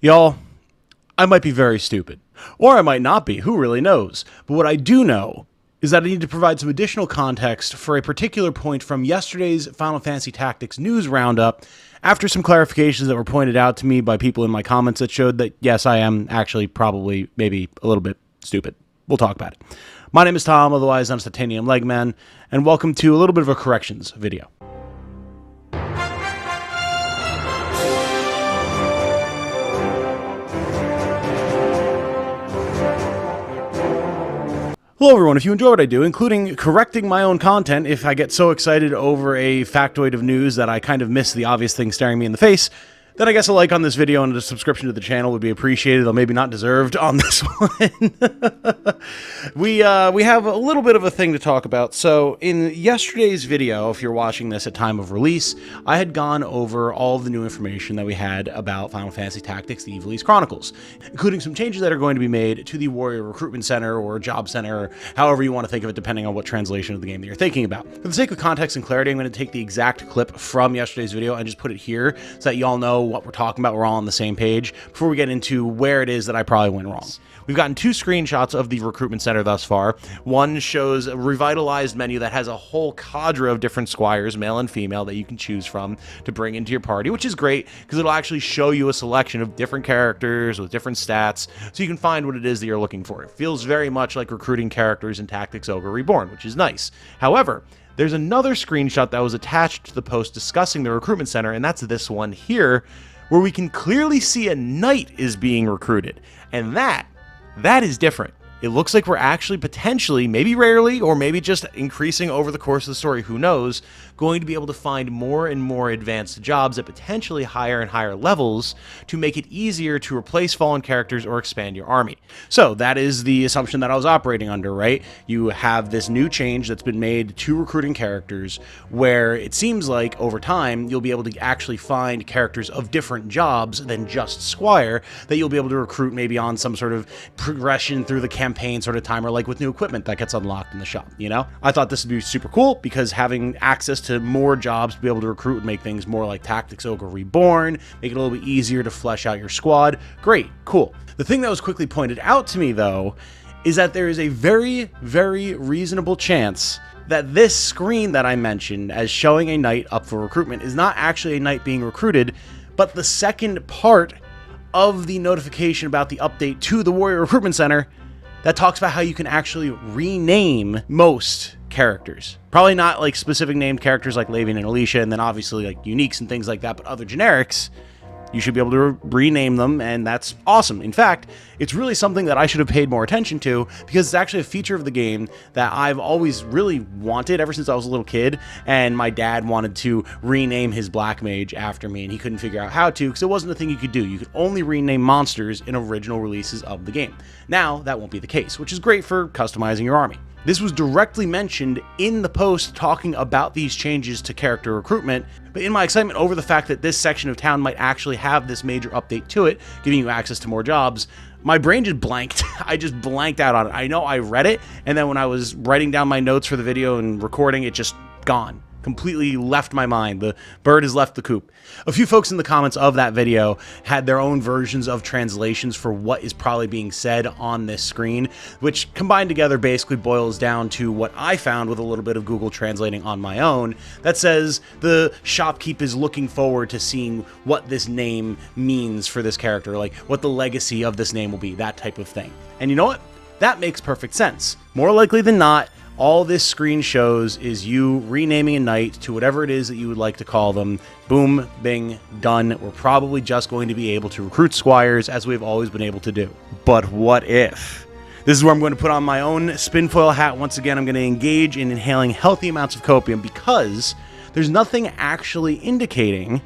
Y'all, I might be very stupid. Or I might not be, who really knows? But what I do know is that I need to provide some additional context for a particular point from yesterday's Final Fantasy Tactics news roundup after some clarifications that were pointed out to me by people in my comments that showed that, yes, I am actually probably maybe a little bit stupid. We'll talk about it. My name is Tom, otherwise known as Titanium Legman, and welcome to a little bit of a corrections video. Hello everyone, if you enjoy what I do, including correcting my own content if I get so excited over a factoid of news that I kind of miss the obvious thing staring me in the face, then I guess a like on this video and a subscription to the channel would be appreciated, though maybe not deserved on this one. We have a little bit of a thing to talk about. So in yesterday's video, if you're watching this at time of release, I had gone over all the new information that we had about Final Fantasy Tactics, the Ivalice Chronicles, including some changes that are going to be made to the Warrior Recruitment Center or Job Center, or however you want to think of it, depending on what translation of the game that you're thinking about. For the sake of context and clarity, I'm going to take the exact clip from yesterday's video and just put it here so that y'all know what we're talking about. We're all on the same page before we get into where it is that I probably went wrong. We've gotten two screenshots of the Recruitment Center thus far. One shows a revitalized menu that has a whole cadre of different squires, male and female, that you can choose from to bring into your party, which is great because it'll actually show you a selection of different characters with different stats so you can find what it is that you're looking for. It feels very much like recruiting characters in Tactics Ogre Reborn, which is nice. However, there's another screenshot that was attached to the post discussing the Recruitment Center, and that's this one here, where we can clearly see a knight is being recruited. And that is different. It looks like we're actually potentially, maybe rarely, or maybe just increasing over the course of the story, who knows, going to be able to find more and more advanced jobs at potentially higher and higher levels to make it easier to replace fallen characters or expand your army. So that is the assumption that I was operating under, right? You have this new change that's been made to recruiting characters where it seems like over time you'll be able to actually find characters of different jobs than just Squire that you'll be able to recruit maybe on some sort of progression through the campaign sort of timer, like with new equipment that gets unlocked in the shop, you know? I thought this would be super cool because having access to more jobs to be able to recruit would make things more like Tactics Ogre Reborn, make it a little bit easier to flesh out your squad. Great, cool. The thing that was quickly pointed out to me, though, is that there is a very, very reasonable chance that this screen that I mentioned as showing a knight up for recruitment is not actually a knight being recruited, but the second part of the notification about the update to the Warrior Recruitment Center that talks about how you can actually rename most characters. Probably not like specific named characters like Lavian and Alicia, and then obviously like uniques and things like that, but other generics, you should be able to rename them, and that's awesome. In fact, it's really something that I should have paid more attention to because it's actually a feature of the game that I've always really wanted ever since I was a little kid, and my dad wanted to rename his Black Mage after me, and he couldn't figure out how to because it wasn't a thing you could do. You could only rename monsters in original releases of the game. Now, that won't be the case, which is great for customizing your army. This was directly mentioned in the post talking about these changes to character recruitment, but in my excitement over the fact that this section of town might actually have this major update to it, giving you access to more jobs, my brain just blanked. I just blanked out on it. I know I read it, and then when I was writing down my notes for the video and recording, it just gone. Completely left my mind. The bird has left the coop. A few folks in the comments of that video had their own versions of translations for what is probably being said on this screen, which combined together basically boils down to what I found with a little bit of Google translating on my own that says the shopkeep is looking forward to seeing what this name means for this character, like what the legacy of this name will be, that type of thing. And you know what? That makes perfect sense. More likely than not, all this screen shows is you renaming a knight to whatever it is that you would like to call them. Boom, bing, done. We're probably just going to be able to recruit squires as we've always been able to do. But what if? This is where I'm going to put on my own spinfoil hat. Once again, I'm going to engage in inhaling healthy amounts of copium because there's nothing actually indicating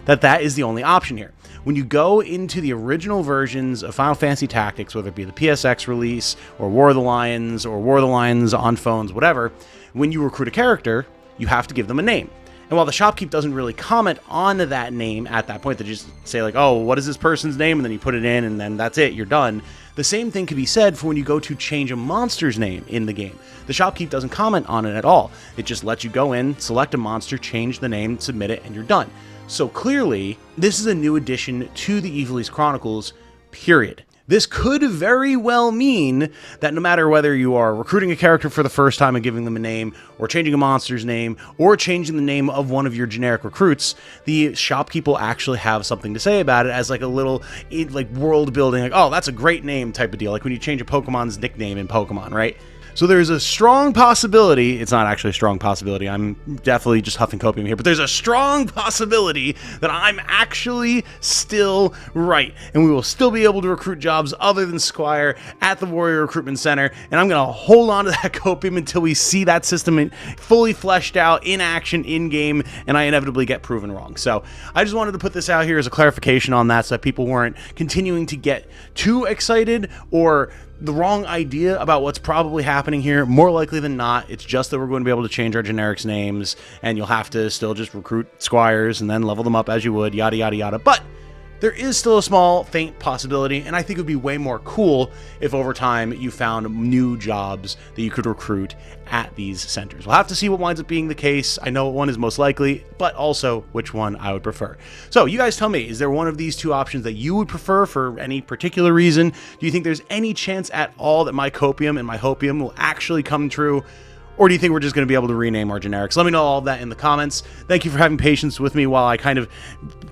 that that is the only option here. When you go into the original versions of Final Fantasy Tactics, whether it be the PSX release or War of the Lions or War of the Lions on phones, whatever, when you recruit a character, you have to give them a name. And while the shopkeep doesn't really comment on that name at that point, they just say like, oh, what is this person's name? And then you put it in and then that's it, you're done. The same thing could be said for when you go to change a monster's name in the game. The shopkeep doesn't comment on it at all. It just lets you go in, select a monster, change the name, submit it, and you're done. So clearly, this is a new addition to the Ivalice Chronicles, period. This could very well mean that no matter whether you are recruiting a character for the first time and giving them a name, or changing a monster's name, or changing the name of one of your generic recruits, the shopkeep will actually have something to say about it as like a little like world building, like, oh, that's a great name type of deal, like when you change a Pokemon's nickname in Pokemon, right? So there's a strong possibility, it's not actually a strong possibility, I'm definitely just huffing copium here, but there's a strong possibility that I'm actually still right, and we will still be able to recruit jobs other than Squire at the Warrior Recruitment Center, and I'm going to hold on to that copium until we see that system fully fleshed out, in action, in-game, and I inevitably get proven wrong. So I just wanted to put this out here as a clarification on that so that people weren't continuing to get too excited or the wrong idea about what's probably happening here. More likely than not, it's just that we're going to be able to change our generics names, and you'll have to still just recruit Squires and then level them up as you would, yada yada yada. But there is still a small, faint possibility, and I think it would be way more cool if over time you found new jobs that you could recruit at these centers. We'll have to see what winds up being the case. I know what one is most likely, but also which one I would prefer. So you guys tell me, is there one of these two options that you would prefer for any particular reason? Do you think there's any chance at all that my copium and my hopium will actually come true? Or do you think we're just going to be able to rename our generics? Let me know all of that in the comments. Thank you for having patience with me while I kind of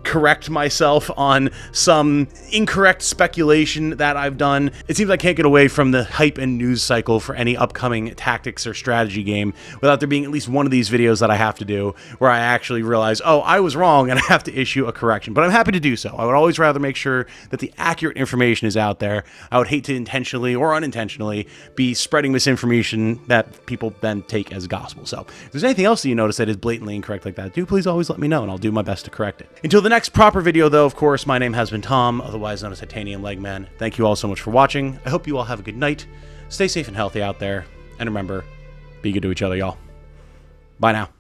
correct myself on some incorrect speculation that I've done. It seems I can't get away from the hype and news cycle for any upcoming tactics or strategy game without there being at least one of these videos that I have to do where I actually realize, oh, I was wrong and I have to issue a correction. But I'm happy to do so. I would always rather make sure that the accurate information is out there. I would hate to intentionally or unintentionally be spreading misinformation that people then take as gospel. So if there's anything else that you notice that is blatantly incorrect like that, do please always let me know and I'll do my best to correct it. Until the next proper video though, of course, my name has been Tom, otherwise known as Titanium Legman. Thank you all so much for watching. I hope you all have a good night. Stay safe and healthy out there. And remember, be good to each other, y'all. Bye now.